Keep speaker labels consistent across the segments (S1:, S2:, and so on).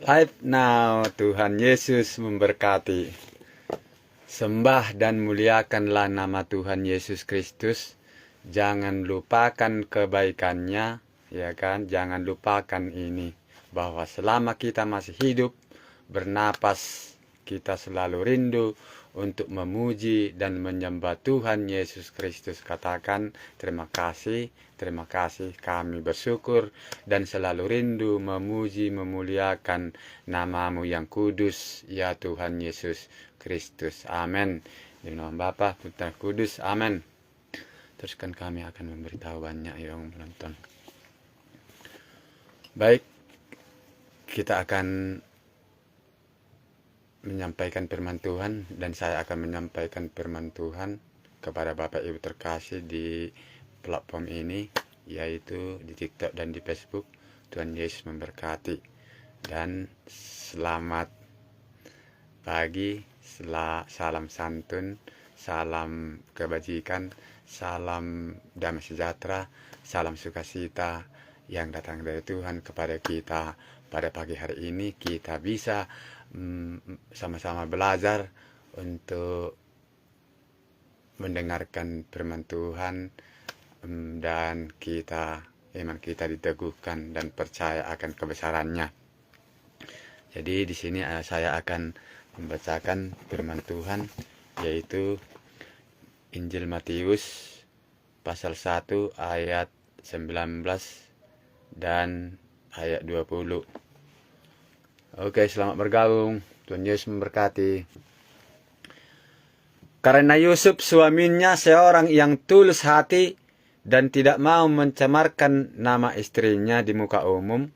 S1: Right now, Tuhan Yesus memberkati. Sembah dan muliakanlah nama Tuhan Yesus Kristus. Jangan lupakan kebaikannya, ya kan? Jangan lupakan ini, bahwa selama kita masih hidup, bernapas, kita selalu rindu untuk memuji dan menyembah Tuhan Yesus Kristus. Katakan terima kasih kami bersyukur dan selalu rindu memuji memuliakan namamu yang kudus ya Tuhan Yesus Kristus. Amin. Di nama Bapa, Putra, Kudus. Amin. Teruskan kami akan memberitahu banyak yang menonton. Baik, kita akan menyampaikan firman Tuhan dan saya akan menyampaikan firman Tuhan kepada Bapak Ibu terkasih di platform ini, yaitu di TikTok dan di Facebook. Tuhan Yesus memberkati dan selamat pagi, salam santun, salam kebajikan, salam damai sejahtera, salam sukacita yang datang dari Tuhan kepada kita. Pada pagi hari ini kita bisa sama-sama belajar untuk mendengarkan firman Tuhan, dan iman kita diteguhkan dan percaya akan kebesarannya. Jadi di sini saya akan membacakan firman Tuhan, yaitu Injil Matius pasal 1 ayat 19 dan ayat 20. Oke, selamat bergabung. Tuhan Yesus memberkati. Karena Yusuf suaminya seorang yang tulus hati dan tidak mau mencemarkan nama istrinya di muka umum,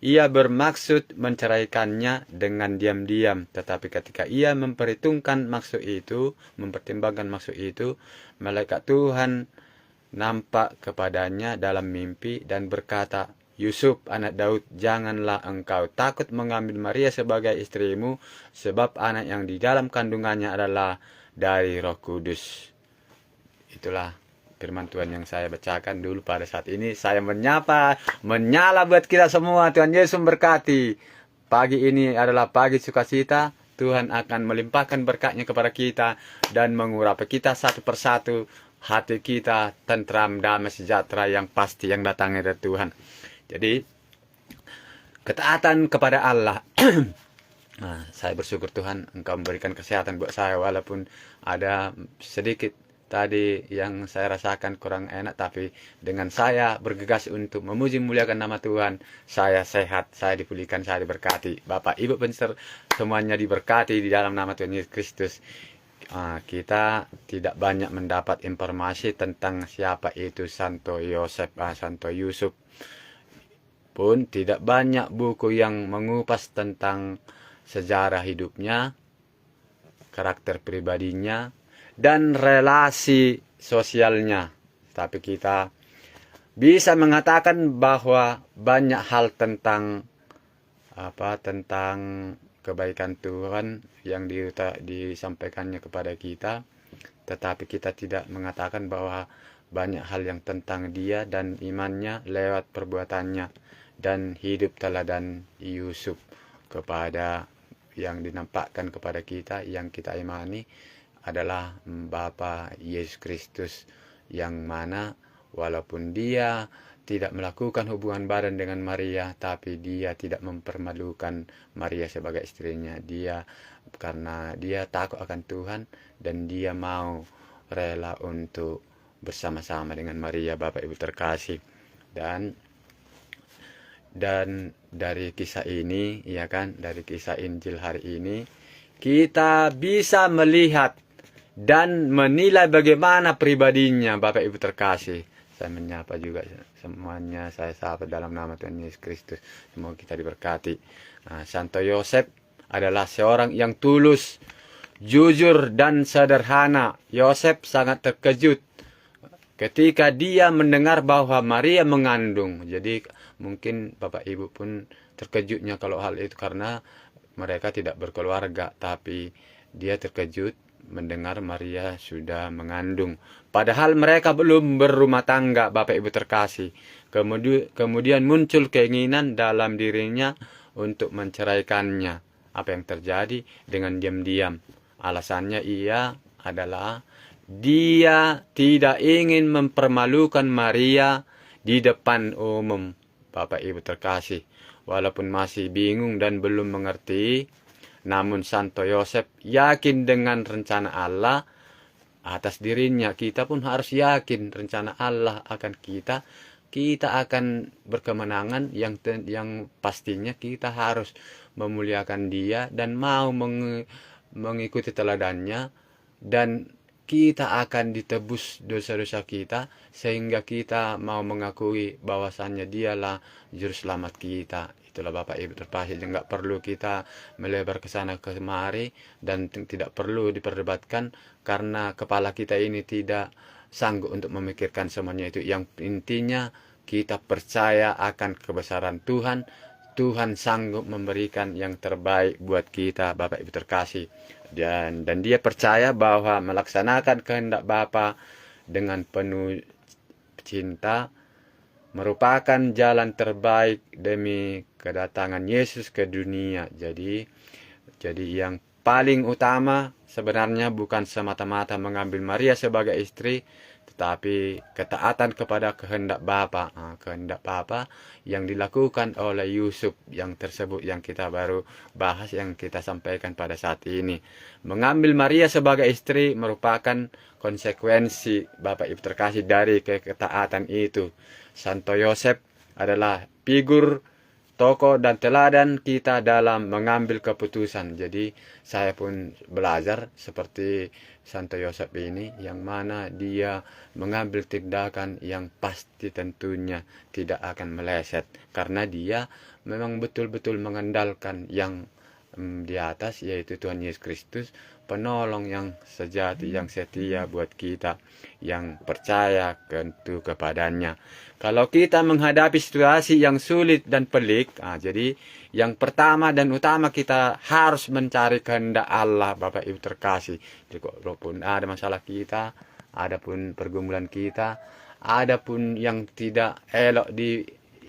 S1: ia bermaksud menceraikannya dengan diam-diam. Tetapi ketika ia mempertimbangkan maksud itu, malaikat Tuhan nampak kepadanya dalam mimpi dan berkata, Yusuf, anak Daud, janganlah engkau takut mengambil Maria sebagai istrimu, sebab anak yang di dalam kandungannya adalah dari Roh Kudus. Itulah firman Tuhan yang saya bacakan dulu pada saat ini. Saya menyala buat kita semua. Tuhan Yesus memberkati. Pagi ini adalah pagi sukacita. Tuhan akan melimpahkan berkat-Nya kepada kita dan mengurapi kita satu persatu. Hati kita tentram, damai sejahtera yang pasti yang datangnya dari Tuhan. Jadi ketaatan kepada Allah. Nah, saya bersyukur Tuhan Engkau memberikan kesehatan buat saya, walaupun ada sedikit tadi yang saya rasakan kurang enak, tapi dengan saya bergegas untuk memuji memuliakan nama Tuhan, saya sehat, saya dipulihkan, saya diberkati. Bapak Ibu penser semuanya diberkati di dalam nama Tuhan Yesus Kristus. Kita tidak banyak mendapat informasi tentang siapa itu Santo Yusuf. Pun tidak banyak buku yang mengupas tentang sejarah hidupnya, karakter pribadinya, dan relasi sosialnya. Tapi kita bisa mengatakan bahwa banyak hal tentang kebaikan Tuhan yang disampaikannya kepada kita. Tetapi kita tidak mengatakan bahwa banyak hal yang tentang dia dan imannya lewat perbuatannya dan hidup teladan Yusuf kepada yang dinampakkan kepada kita, yang kita imani adalah Bapa Yesus Kristus, yang mana walaupun dia tidak melakukan hubungan badan dengan Maria, tapi dia tidak mempermalukan Maria sebagai istrinya. Karena dia takut akan Tuhan dan dia mau rela untuk bersama-sama dengan Maria, Bapak Ibu terkasih. Dan dari kisah ini, ya kan, dari kisah Injil hari ini, kita bisa melihat dan menilai bagaimana pribadinya, Bapak Ibu terkasih. Saya menyapa juga semuanya, saya sapa dalam nama Tuhan Yesus Kristus. Semoga kita diberkati. Santo Yosef adalah seorang yang tulus, jujur, dan sederhana. Yosef sangat terkejut ketika dia mendengar bahwa Maria mengandung. Jadi mungkin Bapak Ibu pun terkejutnya kalau hal itu, karena mereka tidak berkeluarga, tapi dia terkejut mendengar Maria sudah mengandung. Padahal mereka belum berumah tangga, Bapak Ibu terkasih. Kemudian muncul keinginan dalam dirinya untuk menceraikannya. Apa yang terjadi? Dengan diam-diam. Alasannya ia adalah dia tidak ingin mempermalukan Maria di depan umum. Bapak Ibu terkasih, walaupun masih bingung dan belum mengerti, namun Santo Yosef yakin dengan rencana Allah atas dirinya. Kita pun harus yakin rencana Allah akan kita. Kita akan berkemenangan, yang pastinya kita harus memuliakan Dia dan mau mengikuti teladannya, dan kita akan ditebus dosa-dosa kita, sehingga kita mau mengakui bahwasannya Dialah juru selamat kita. Itulah Bapak Ibu terkasih, nggak perlu kita melebar ke sana kemari dan tidak perlu diperdebatkan, karena kepala kita ini tidak sanggup untuk memikirkan semuanya itu. Yang intinya kita percaya akan kebesaran Tuhan. Tuhan sanggup memberikan yang terbaik buat kita, Bapak Ibu terkasih. Dan dia percaya bahwa melaksanakan kehendak Bapa dengan penuh cinta merupakan jalan terbaik demi kedatangan Yesus ke dunia. Jadi yang paling utama sebenarnya bukan semata-mata mengambil Maria sebagai istri, tetapi ketaatan kepada kehendak Bapa. Kehendak Bapa yang dilakukan oleh Yusuf yang tersebut, yang kita baru bahas, yang kita sampaikan pada saat ini. Mengambil Maria sebagai istri merupakan konsekuensi, Bapak Ibu terkasih, dari ketaatan itu. Santo Yosef adalah figur, tokoh dan teladan kita dalam mengambil keputusan. Jadi saya pun belajar seperti Santo Yosef ini, yang mana dia mengambil tindakan yang pasti tentunya tidak akan meleset, karena dia memang betul-betul mengandalkan yang di atas, yaitu Tuhan Yesus Kristus, penolong yang sejati, yang setia buat kita, yang percaya tentu kepadanya. Kalau kita menghadapi situasi yang sulit dan pelik, jadi yang pertama dan utama kita harus mencari kehendak Allah, Bapak Ibu terkasih. Jadi walaupun ada masalah kita, ada pun pergumulan kita, ada pun yang tidak elok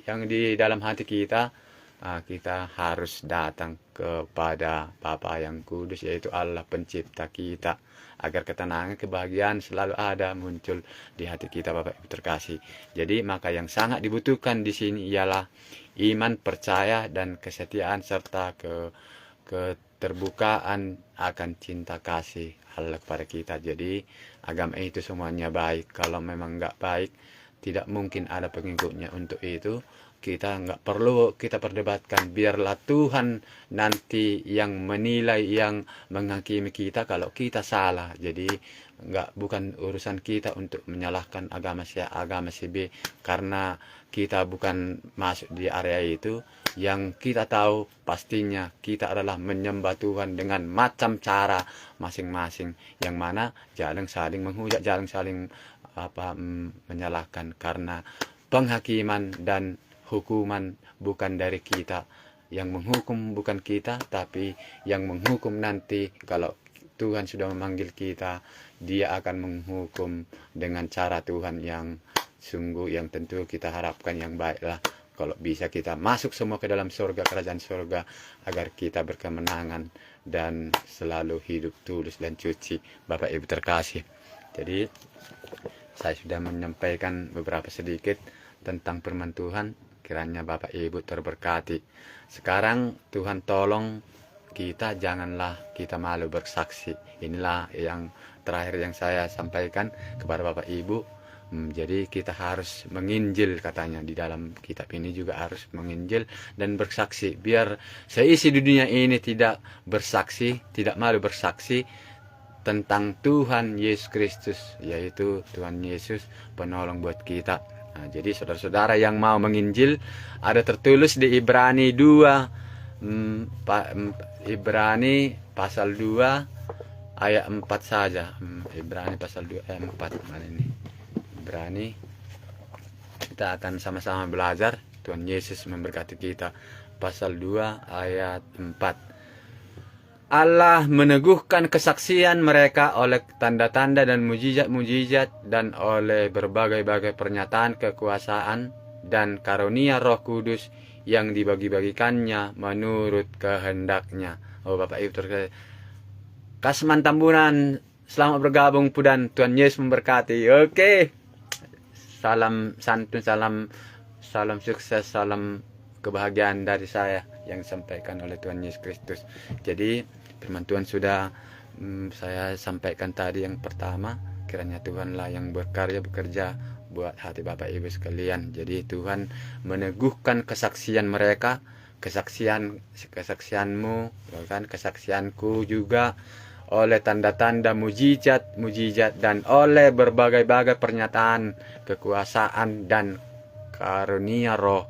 S1: yang di dalam hati kita, kita harus datang kepada Bapa yang kudus, yaitu Allah pencipta kita, agar ketenangan, kebahagiaan selalu ada muncul di hati kita, Bapak Ibu terkasih. Jadi maka yang sangat dibutuhkan di sini ialah iman, percaya, dan kesetiaan, serta keterbukaan akan cinta kasih Allah kepada kita. Jadi agama itu semuanya baik. Kalau memang nggak baik, tidak mungkin ada pengikutnya. Untuk itu kita nggak perlu kita perdebatkan, biarlah Tuhan nanti yang menilai, yang menghakimi kita kalau kita salah. Jadi bukan urusan kita untuk menyalahkan agama si B, karena kita bukan masuk di area itu. Yang kita tahu pastinya kita adalah menyembah Tuhan dengan macam cara masing-masing, yang mana jangan saling menghujat, jangan saling menyalahkan, karena penghakiman dan hukuman bukan dari kita. Yang menghukum bukan kita, tapi yang menghukum nanti kalau Tuhan sudah memanggil kita, Dia akan menghukum dengan cara Tuhan yang sungguh, yang tentu kita harapkan yang baiklah. Kalau bisa kita masuk semua ke dalam surga, kerajaan surga, agar kita berkemenangan dan selalu hidup tulus dan suci, Bapak Ibu terkasih. Jadi saya sudah menyampaikan beberapa sedikit tentang firman Tuhan. Kiranya Bapak Ibu terberkati. Sekarang Tuhan tolong kita, janganlah kita malu bersaksi. Inilah yang terakhir yang saya sampaikan kepada Bapak Ibu. Jadi kita harus menginjil, katanya di dalam kitab ini juga harus menginjil dan bersaksi. Biar seisi dunia ini tidak bersaksi, tidak malu bersaksi tentang Tuhan Yesus Kristus, yaitu Tuhan Yesus penolong buat kita. Jadi saudara-saudara yang mau menginjil, ada tertulis di Ibrani 2, Ibrani pasal 2 ayat 4 saja. Ibrani pasal 2 ayat 4. Mana ini? Ibrani. Kita akan sama-sama belajar. Tuhan Yesus memberkati kita. Pasal 2 ayat 4. Allah meneguhkan kesaksian mereka oleh tanda-tanda dan mujizat-mujizat, dan oleh berbagai-bagai pernyataan kekuasaan dan karunia Roh Kudus yang dibagi-bagikannya menurut kehendaknya. Oh Bapak Ibu terkasih, Kasman Tambunan, selamat bergabung Pudan, Tuhan Yesus memberkati. Oke, salam santun, salam sukses, salam kebahagiaan dari saya yang disampaikan oleh Tuhan Yesus Kristus. Jadi firman Tuhan sudah saya sampaikan tadi yang pertama, kiranya Tuhanlah yang bekerja buat hati Bapak Ibu sekalian. Jadi Tuhan meneguhkan kesaksian mereka, kesaksianmu, bahkan kesaksianku juga, oleh tanda-tanda mujizat dan oleh berbagai-bagai pernyataan kekuasaan dan karunia roh,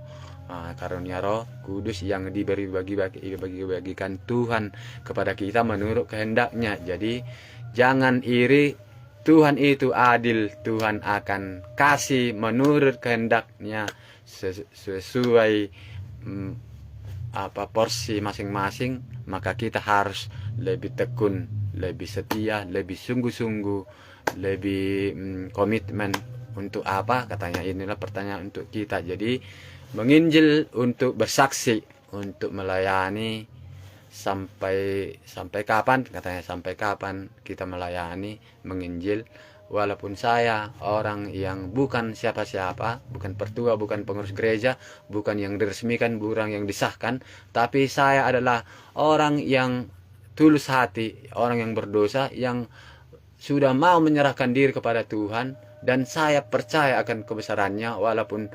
S1: karunia roh kudus yang dibagi-bagikan Tuhan kepada kita menurut kehendaknya. Jadi jangan iri, Tuhan itu adil, Tuhan akan kasih menurut kehendaknya sesuai porsi masing-masing. Maka kita harus lebih tekun, lebih setia, lebih sungguh-sungguh, lebih komitmen. Untuk apa? Katanya inilah pertanyaan untuk kita. Jadi menginjil untuk bersaksi, untuk melayani sampai kapan? Katanya sampai kapan kita melayani, menginjil. Walaupun saya orang yang bukan siapa-siapa, bukan pertua, bukan pengurus gereja, bukan yang diresmikan, bukan yang disahkan, tapi saya adalah orang yang tulus hati, orang yang berdosa, yang sudah mau menyerahkan diri kepada Tuhan, dan saya percaya akan kebesarannya. Walaupun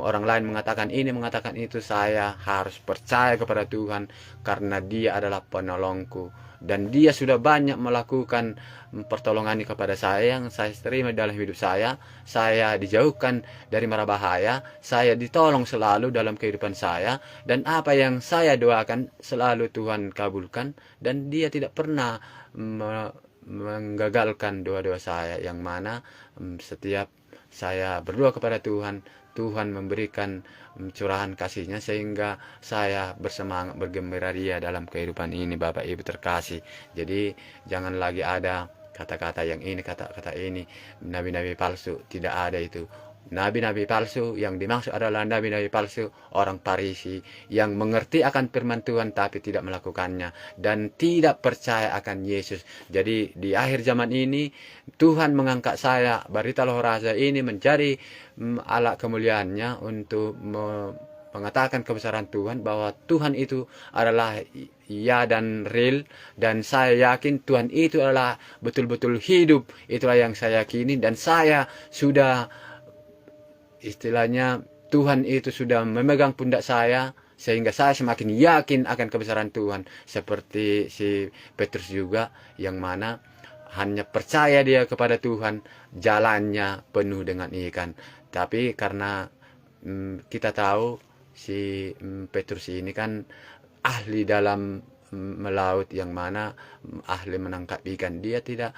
S1: orang lain mengatakan ini, mengatakan itu, saya harus percaya kepada Tuhan, karena Dia adalah penolongku, dan Dia sudah banyak melakukan pertolongan kepada saya yang saya terima dalam hidup saya. Saya dijauhkan dari mara bahaya, saya ditolong selalu dalam kehidupan saya, dan apa yang saya doakan selalu Tuhan kabulkan, dan Dia tidak pernah menggagalkan doa-doa saya, yang mana setiap saya berdoa kepada Tuhan, Tuhan memberikan curahan kasih-Nya sehingga saya bersemangat, bergembira Dia dalam kehidupan ini, Bapak Ibu terkasih. Jadi jangan lagi ada kata-kata yang ini, kata-kata ini, nabi-nabi palsu. Tidak ada itu. Nabi-nabi palsu yang dimaksud adalah nabi-nabi palsu orang Farisi yang mengerti akan firman Tuhan tapi tidak melakukannya dan tidak percaya akan Yesus. Jadi di akhir zaman ini Tuhan mengangkat saya, Barita Loh Raja ini, menjadi alat kemuliaan-Nya untuk mengatakan kebesaran Tuhan, bahwa Tuhan itu adalah ya dan real, dan saya yakin Tuhan itu adalah betul-betul hidup. Itulah yang saya yakini, dan saya sudah, istilahnya, Tuhan itu sudah memegang pundak saya, sehingga saya semakin yakin akan kebesaran Tuhan. Seperti si Petrus juga, yang mana hanya percaya dia kepada Tuhan, jalannya penuh dengan ikan. Tapi karena kita tahu si Petrus ini kan ahli dalam melaut, yang mana ahli menangkap ikan. Dia tidak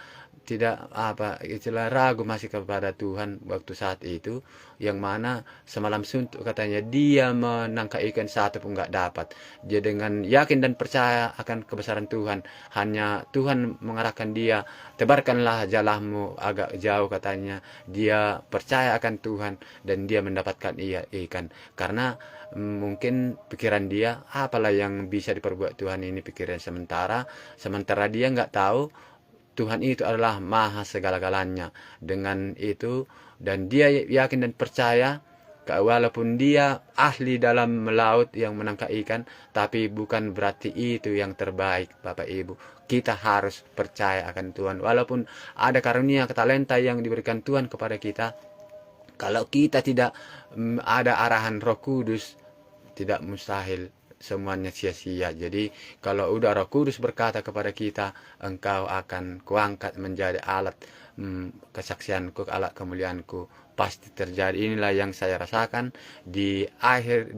S1: istilah ragu masih kepada Tuhan waktu saat itu, yang mana semalam suntuk katanya dia menangkap ikan satu pun nggak dapat. Dia dengan yakin dan percaya akan kebesaran Tuhan, hanya Tuhan mengarahkan dia, tebarkanlah jalahmu agak jauh katanya. Dia percaya akan Tuhan dan dia mendapatkan ikan, karena mungkin pikiran dia, apalah yang bisa diperbuat Tuhan ini, pikiran sementara dia nggak tahu Tuhan itu adalah maha segala-galanya. Dengan itu, dan dia yakin dan percaya, walaupun dia ahli dalam melaut yang menangkap ikan, tapi bukan berarti itu yang terbaik, Bapak Ibu. Kita harus percaya akan Tuhan. Walaupun ada karunia, talenta yang diberikan Tuhan kepada kita, kalau kita tidak ada arahan Roh Kudus, tidak mustahil, semuanya sia-sia. Jadi kalau udah Roh Kudus berkata kepada kita, engkau akan kuangkat menjadi alat kesaksianku, alat kemuliaanku, pasti terjadi. Inilah yang saya rasakan di akhir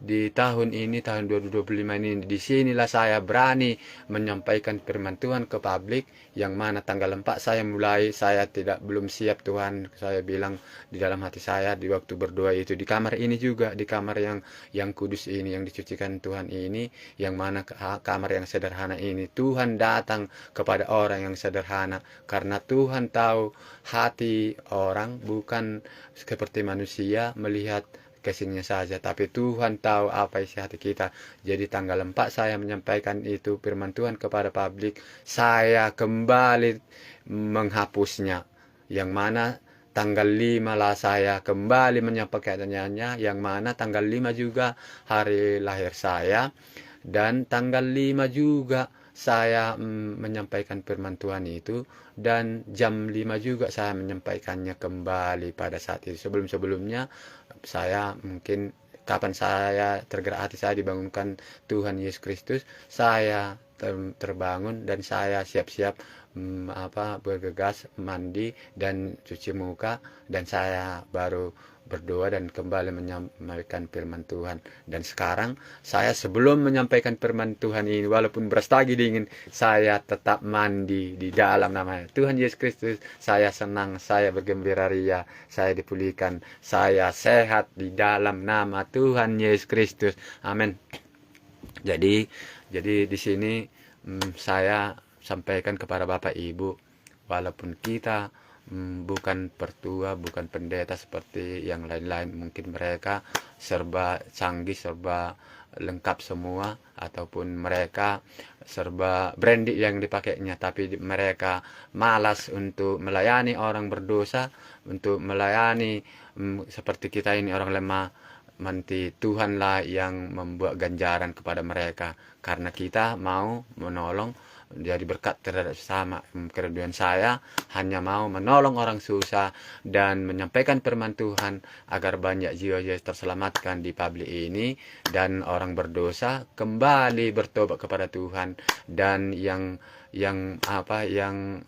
S1: di tahun ini, tahun 2025 ini. Di sinilah saya berani menyampaikan firman Tuhan ke publik, yang mana tanggal 4 saya mulai. Saya belum siap Tuhan, saya bilang di dalam hati saya di waktu berdoa itu, di kamar ini juga, di kamar yang kudus ini, yang dicucikan Tuhan ini, yang mana kamar yang sederhana ini, Tuhan datang kepada orang yang sederhana, karena Tuhan tahu hati orang, bukan seperti manusia melihat casingnya saja, tapi Tuhan tahu apa isi hati kita. Jadi tanggal 4 saya menyampaikan itu firman Tuhan kepada publik, saya kembali menghapusnya. Yang mana tanggal 5 lah saya kembali menyampaikannya, yang mana tanggal 5 juga hari lahir saya, dan tanggal 5 juga saya menyampaikan firman Tuhan itu, dan jam 5 juga saya menyampaikannya kembali pada saat itu. Sebelum-sebelumnya saya mungkin kapan saya tergerak hati saya dibangunkan Tuhan Yesus Kristus, saya terbangun dan saya siap-siap bergegas mandi dan cuci muka, dan saya baru berdoa dan kembali menyampaikan firman Tuhan. Dan sekarang saya sebelum menyampaikan firman Tuhan ini, walaupun berastagi dingin, saya tetap mandi di dalam nama Tuhan Yesus Kristus. Saya senang, saya bergembira ria, saya dipulihkan, saya sehat di dalam nama Tuhan Yesus Kristus. Amin. Jadi di sini saya sampaikan kepada Bapak Ibu, walaupun kita bukan pertua, bukan pendeta seperti yang lain-lain, mungkin mereka serba canggih, serba lengkap semua, ataupun mereka serba branding yang dipakainya, tapi mereka malas untuk melayani orang berdosa, untuk melayani seperti kita ini orang lemah. Nanti Tuhanlah yang membuat ganjaran kepada mereka, karena kita mau menolong, jadi berkat terhadap sesama. Kerinduan saya hanya mau menolong orang susah dan menyampaikan firman Tuhan agar banyak jiwa-jiwa terselamatkan di publik ini, dan orang berdosa kembali bertobat kepada Tuhan, dan yang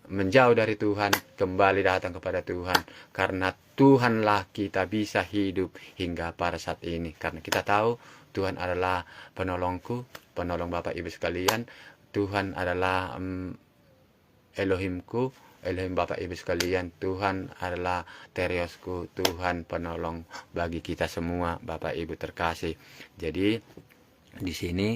S1: menjauh dari Tuhan kembali datang kepada Tuhan, karena Tuhanlah kita bisa hidup hingga pada saat ini. Karena kita tahu Tuhan adalah penolongku, penolong Bapak Ibu sekalian. Tuhan adalah Elohimku, Elohim Bapak Ibu sekalian. Tuhan adalah Teriosku, Tuhan penolong bagi kita semua, Bapak Ibu terkasih. Jadi di sini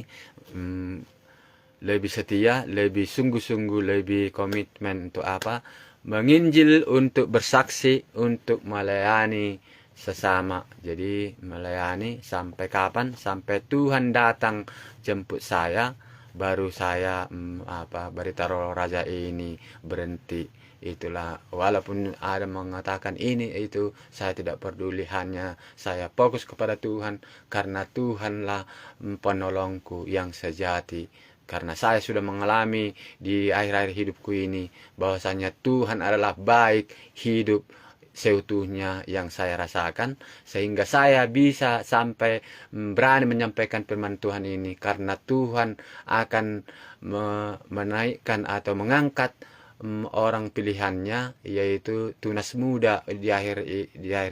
S1: lebih setia, lebih sungguh-sungguh, lebih komitmen untuk apa? Menginjil, untuk bersaksi, untuk melayani sesama. Jadi melayani sampai kapan? Sampai Tuhan datang jemput saya, baru saya berita Roh Raja ini berhenti. Itulah, walaupun ada mengatakan ini itu, saya tidak peduli, hanya saya fokus kepada Tuhan, karena Tuhanlah penolongku yang sejati. Karena saya sudah mengalami di akhir-akhir hidupku ini bahwasanya Tuhan adalah baik, hidup seutuhnya yang saya rasakan, sehingga saya bisa sampai berani menyampaikan firman Tuhan ini, karena Tuhan akan menaikkan atau mengangkat orang pilihannya, yaitu tunas muda di akhir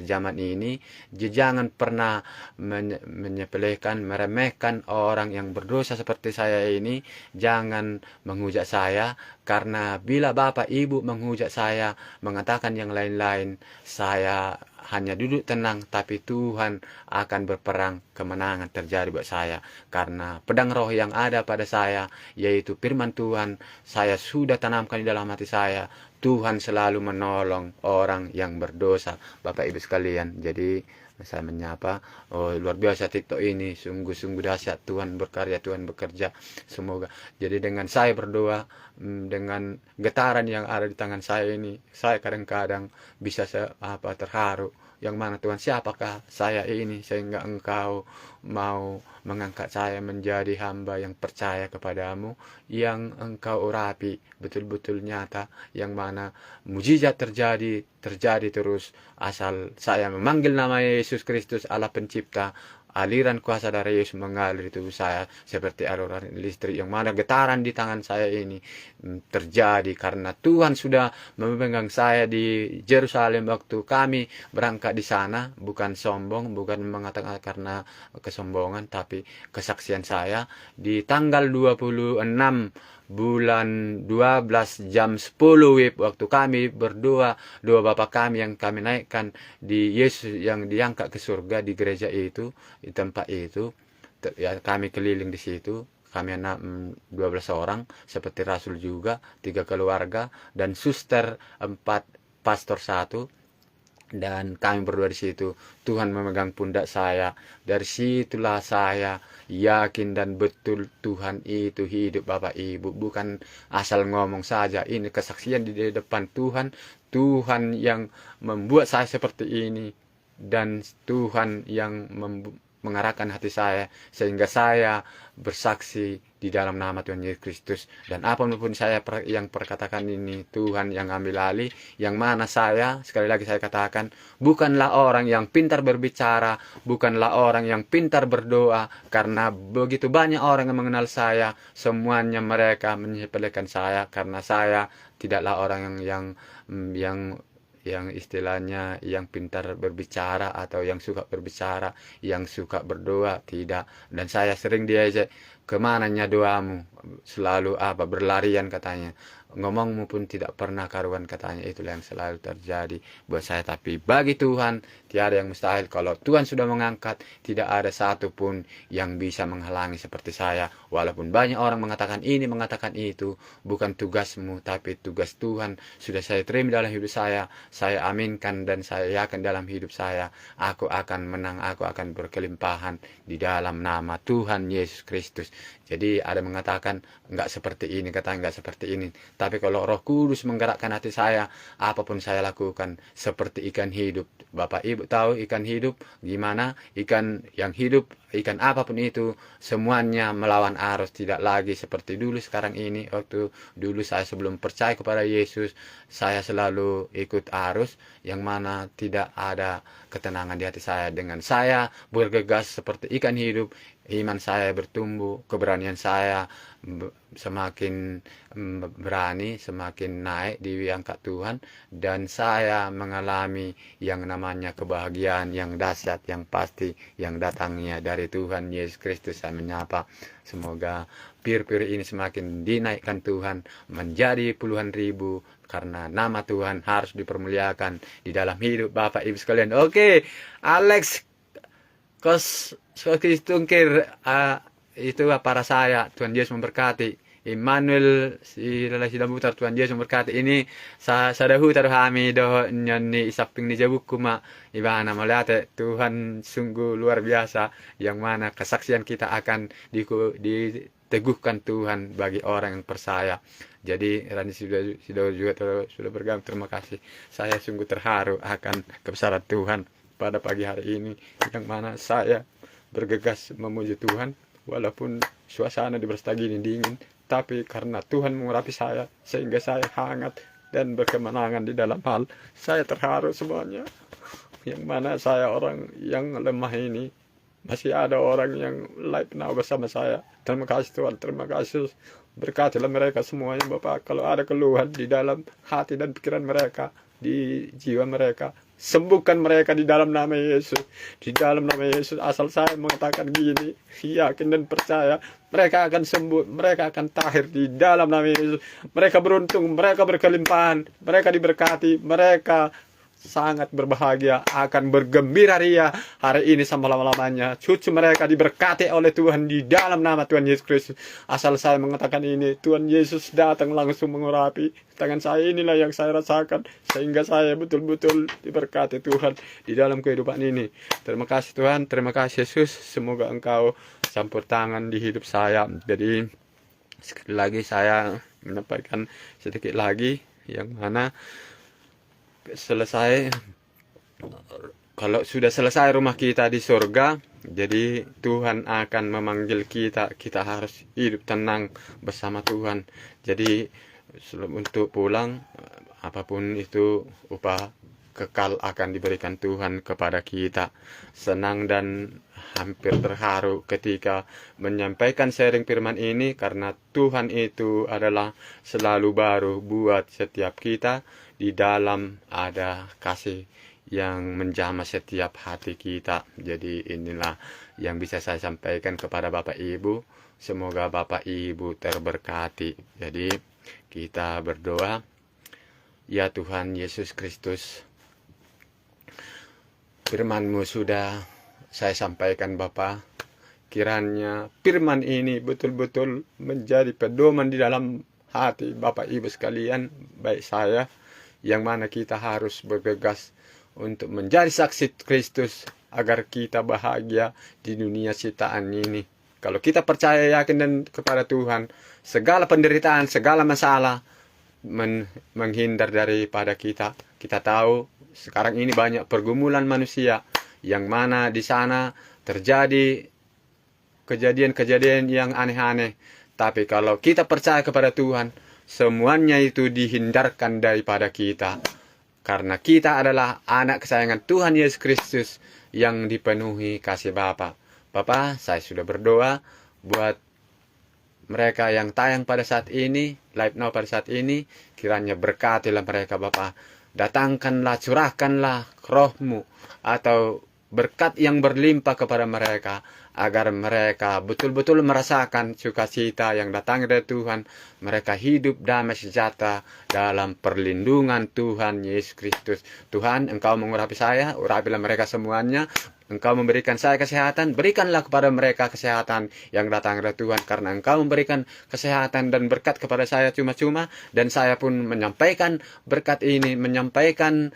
S1: zaman ini. Jangan pernah menyepelekan, meremehkan orang yang berdosa seperti saya ini. Jangan menghujat saya, karena bila Bapak Ibu menghujat saya, mengatakan yang lain-lain, saya hanya duduk tenang, tapi Tuhan akan berperang, kemenangan terjadi buat saya. Karena pedang roh yang ada pada saya, yaitu firman Tuhan, saya sudah tanamkan di dalam hati saya. Tuhan selalu menolong orang yang berdosa, Bapak Ibu sekalian. Jadi saya menyapa, luar biasa TikTok ini, sungguh-sungguh dahsyat. Tuhan berkarya, Tuhan bekerja. Semoga, jadi dengan saya berdoa, dengan getaran yang ada di tangan saya ini, saya kadang-kadang bisa terharu. Yang mana Tuhan, siapakah saya ini sehingga Engkau mau mengangkat saya menjadi hamba yang percaya kepadamu, yang Engkau urapi betul-betul nyata, yang mana mujizat terjadi terus asal saya memanggil nama Yesus Kristus, Allah pencipta. Aliran kuasa dari Yesus mengalir di tubuh saya seperti aliran listrik, yang mana getaran di tangan saya ini terjadi karena Tuhan sudah memegang saya di Yerusalem waktu kami berangkat di sana. Bukan sombong, bukan mengatakan karena kesombongan, tapi kesaksian saya di tanggal 26 bulan 12 jam 10 WIB, waktu kami berdoa, doa Bapa kami yang kami naikkan di Yesus yang diangkat ke surga di gereja itu, di tempat itu, ya, kami keliling di situ. Kami anak 12 orang, seperti Rasul juga, 3 keluarga, dan suster 4, pastor 1. Dan kami berdua di situ, Tuhan memegang pundak saya. Dari situlah saya yakin dan betul Tuhan itu hidup, Bapak Ibu. Bukan asal ngomong saja, ini kesaksian di depan Tuhan. Tuhan yang membuat saya seperti ini, dan Tuhan yang mengarahkan hati saya sehingga saya bersaksi di dalam nama Tuhan Yesus Kristus. Dan apapun saya yang perkatakan ini, Tuhan yang ambil alih. Yang mana saya, sekali lagi saya katakan, bukanlah orang yang pintar berbicara, bukanlah orang yang pintar berdoa, karena begitu banyak orang yang mengenal saya, semuanya mereka menyepelekan saya, karena saya tidaklah orang yang istilahnya yang pintar berbicara atau yang suka berbicara, yang suka berdoa, tidak. Dan saya sering diajak, kemananya doamu, selalu apa, berlarian katanya, ngomongmu pun tidak pernah karuan katanya. Itulah yang selalu terjadi buat saya. Tapi bagi Tuhan tiada yang mustahil. Kalau Tuhan sudah mengangkat, tidak ada satupun yang bisa menghalangi seperti saya. Walaupun banyak orang mengatakan ini, mengatakan itu, bukan tugasmu, tapi tugas Tuhan sudah saya terima dalam hidup saya aminkan, dan saya yakin dalam hidup saya, aku akan menang, aku akan berkelimpahan di dalam nama Tuhan Yesus Kristus. Jadi ada mengatakan enggak seperti ini, kata enggak seperti ini. Tapi kalau Roh Kudus menggerakkan hati saya, apapun saya lakukan seperti ikan hidup. Bapak Ibu tahu ikan hidup gimana? Ikan yang hidup, ikan apapun itu, semuanya melawan arus. Tidak lagi seperti dulu sekarang ini. Waktu dulu saya sebelum percaya kepada Yesus, saya selalu ikut arus, yang mana tidak ada ketenangan di hati saya. Dengan saya bergegas seperti ikan hidup, iman saya bertumbuh, keberanian saya semakin berani, semakin naik diangkat Tuhan, dan saya mengalami yang namanya kebahagiaan yang dahsyat, yang pasti, yang datangnya dari Tuhan Yesus Kristus. Saya menyapa, semoga pir-pir ini semakin dinaikkan Tuhan menjadi puluhan ribu, karena nama Tuhan harus dipermuliakan di dalam hidup Bapak Ibu sekalian. Oke, Alex Kos tungkir itu para saya. Tuhan Yesus memberkati. Emmanuel sila sila mutar, Tuhan Yesus memberkati. Ini sa dahu taruh kami doh nyani isaping ni jabuk kuma ibana melihat Tuhan sungguh luar biasa, yang mana kesaksian kita akan diteguhkan Tuhan bagi orang yang percaya. Jadi Rani sudah bergabung, terima kasih. Saya sungguh terharu akan kebesaran Tuhan pada pagi hari ini, yang mana saya bergegas memuji Tuhan walaupun suasana di Brastagi ini dingin, tapi karena Tuhan mengurapi saya sehingga saya hangat dan berkemenangan di dalam hal. Saya terharu semuanya, yang mana saya orang yang lemah ini, masih ada orang yang live now bersama saya. Terima kasih Tuhan, terima kasih. Berkatilah mereka semuanya Bapak. Kalau ada keluhan di dalam hati dan pikiran mereka, di jiwa mereka, sembuhkan mereka di dalam nama Yesus. Di dalam nama Yesus, asal saya mengatakan gini, yakin dan percaya, mereka akan sembuh, mereka akan tahir di dalam nama Yesus. Mereka beruntung, mereka berkelimpahan, mereka diberkati, mereka sangat berbahagia, akan bergembira ria hari ini sampai lama-lamanya. Cucu mereka diberkati oleh Tuhan di dalam nama Tuhan Yesus Kristus. Asal saya mengatakan ini, Tuhan Yesus datang langsung mengurapi tangan saya. Inilah yang saya rasakan, sehingga saya betul-betul diberkati Tuhan di dalam kehidupan ini. Terima kasih Tuhan, terima kasih Yesus. Semoga Engkau campur tangan di hidup saya. Jadi sekali lagi saya menyampaikan sedikit lagi, yang mana selesai, kalau sudah selesai rumah kita di surga, jadi Tuhan akan memanggil kita. Kita harus hidup tenang bersama Tuhan. Jadi untuk pulang, apapun itu upah kekal akan diberikan Tuhan kepada kita. Senang dan hampir terharu ketika menyampaikan sharing firman ini, karena Tuhan itu adalah selalu baru buat setiap kita. Di dalam ada kasih yang menjamah setiap hati kita. Jadi inilah yang bisa saya sampaikan kepada Bapak Ibu. Semoga Bapak Ibu terberkati. Jadi kita berdoa. Ya Tuhan Yesus Kristus, firman-Mu sudah saya sampaikan Bapa. Kiranya firman ini betul-betul menjadi pedoman di dalam hati Bapak Ibu sekalian, baik saya, yang mana kita harus bergegas untuk menjadi saksi Kristus agar kita bahagia di dunia ciptaan ini. Kalau kita percaya, yakin dan kepada Tuhan, segala penderitaan, segala masalah menghindar daripada kita. Kita tahu sekarang ini banyak pergumulan manusia yang mana di sana terjadi kejadian-kejadian yang aneh-aneh. Tapi kalau kita percaya kepada Tuhan, semuanya itu dihindarkan daripada kita. Karena kita adalah anak kesayangan Tuhan Yesus Kristus yang dipenuhi kasih Bapa. Bapa, saya sudah berdoa buat mereka yang tayang pada saat ini, live now pada saat ini, kiranya berkatilah mereka Bapa. Datangkanlah, curahkanlah roh-Mu atau berkat yang berlimpah kepada mereka, agar mereka betul-betul merasakan sukacita yang datang dari Tuhan. Mereka hidup damai sejahtera dalam perlindungan Tuhan Yesus Kristus. Tuhan, Engkau mengurapi saya, urapilah mereka semuanya. Engkau memberikan saya kesehatan, berikanlah kepada mereka kesehatan yang datang dari Tuhan. Karena Engkau memberikan kesehatan dan berkat kepada saya cuma-cuma, dan saya pun menyampaikan berkat ini, menyampaikan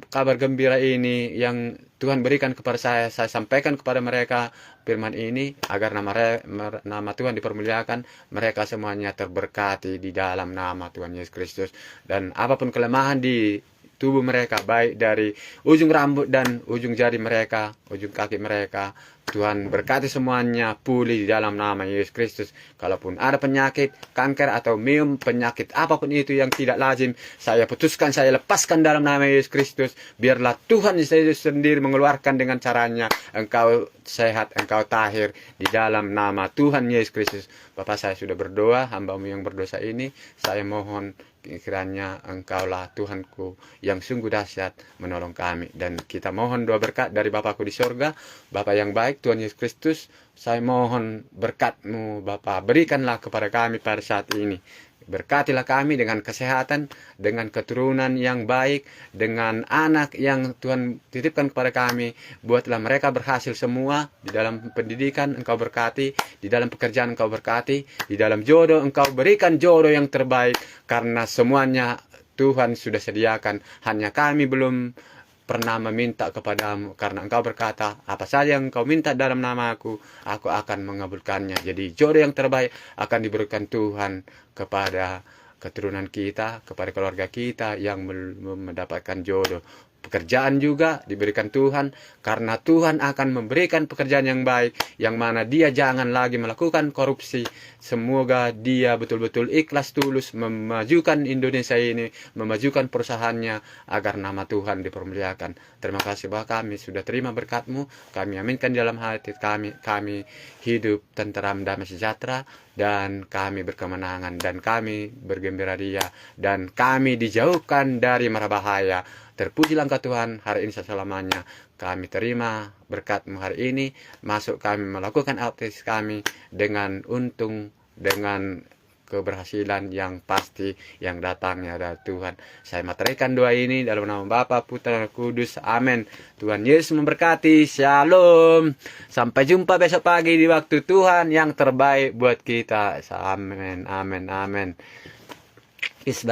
S1: kabar gembira ini yang Tuhan berikan kepada saya sampaikan kepada mereka firman ini, agar nama Tuhan dipermuliakan, mereka semuanya terberkati di dalam nama Tuhan Yesus Kristus. Dan apapun kelemahan di tubuh mereka, baik dari ujung rambut dan ujung jari mereka, ujung kaki mereka, Tuhan berkati semuanya pulih di dalam nama Yesus Kristus. Kalaupun ada penyakit, kanker atau penyakit apapun itu yang tidak lazim, saya putuskan, saya lepaskan dalam nama Yesus Kristus. Biarlah Tuhan Yesus sendiri mengeluarkan dengan caranya. Engkau sehat, engkau tahir di dalam nama Tuhan Yesus Kristus. Bapak, saya sudah berdoa, hamba-Mu yang berdosa ini, saya mohon kiranya Engkaulah Tuhanku yang sungguh dahsyat menolong kami. Dan kita mohon doa berkat dari Bapakku di sorga, Bapa yang baik, Tuhan Yesus Kristus. Saya mohon berkat-Mu Bapa, berikanlah kepada kami pada saat ini. Berkatilah kami dengan kesehatan, dengan keturunan yang baik, dengan anak yang Tuhan titipkan kepada kami. Buatlah mereka berhasil semua di dalam pendidikan, Engkau berkati, di dalam pekerjaan Engkau berkati, di dalam jodoh Engkau berikan jodoh yang terbaik, karena semuanya Tuhan sudah sediakan. Hanya kami belum pernah meminta kepadamu, karena Engkau berkata, apa saja yang Engkau minta dalam nama aku akan mengabulkannya. Jadi jodoh yang terbaik akan diberikan Tuhan kepada keturunan kita, kepada keluarga kita yang belum mendapatkan jodoh. Pekerjaan juga diberikan Tuhan, karena Tuhan akan memberikan pekerjaan yang baik, yang mana dia jangan lagi melakukan korupsi. Semoga dia betul-betul ikhlas tulus memajukan Indonesia ini, memajukan perusahaannya, agar nama Tuhan dipermuliakan. Terima kasih Bapak, kami sudah terima berkat-Mu, kami aminkan dalam hati kami hidup tenteram damai sejahtera, dan kami berkemenangan, dan kami bergembira ria, dan kami dijauhkan dari mara bahaya. Terpujilah Engkau Tuhan hari ini selamanya. Kami terima berkat-Mu hari ini. Masuk kami melakukan aktivitas kami dengan untung, dengan keberhasilan yang pasti yang datangnya dari Tuhan. Saya materaikan doa ini dalam nama Bapa, Putra, dan Kudus. Amin. Tuhan Yesus memberkati. Shalom. Sampai jumpa besok pagi di waktu Tuhan yang terbaik buat kita. Amin. Amin. Amin. Peace,